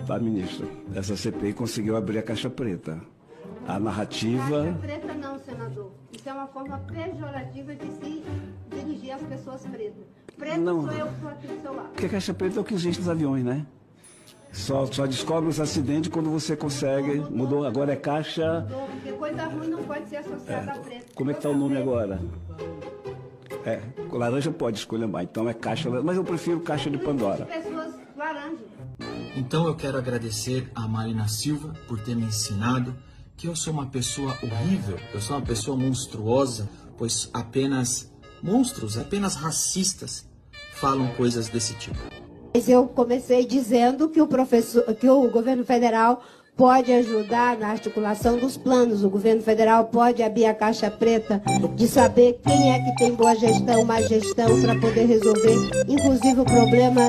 Tá, ministro? Essa CPI conseguiu abrir a caixa preta. A narrativa... Caixa preta não, senador. Isso é uma forma pejorativa de se dirigir às pessoas pretas. Preto Não. sou eu que estou aqui do seu lado. Porque caixa preta é o que existe nos aviões, né? Só descobre os acidentes quando você consegue. Mudou, agora é caixa... Porque coisa ruim não pode ser associada a preto. Como é que tá o nome agora? Laranja pode escolher mais, então é caixa... Mas eu prefiro caixa de Pandora. Pessoas laranjas. Então eu quero agradecer a Marina Silva por ter me ensinado que eu sou uma pessoa horrível, eu sou uma pessoa monstruosa, pois apenas monstros, apenas racistas falam coisas desse tipo. Mas eu comecei dizendo que o governo federal pode ajudar na articulação dos planos. O governo federal pode abrir a caixa preta de saber quem é que tem boa gestão, má gestão, para poder resolver, inclusive, o problema...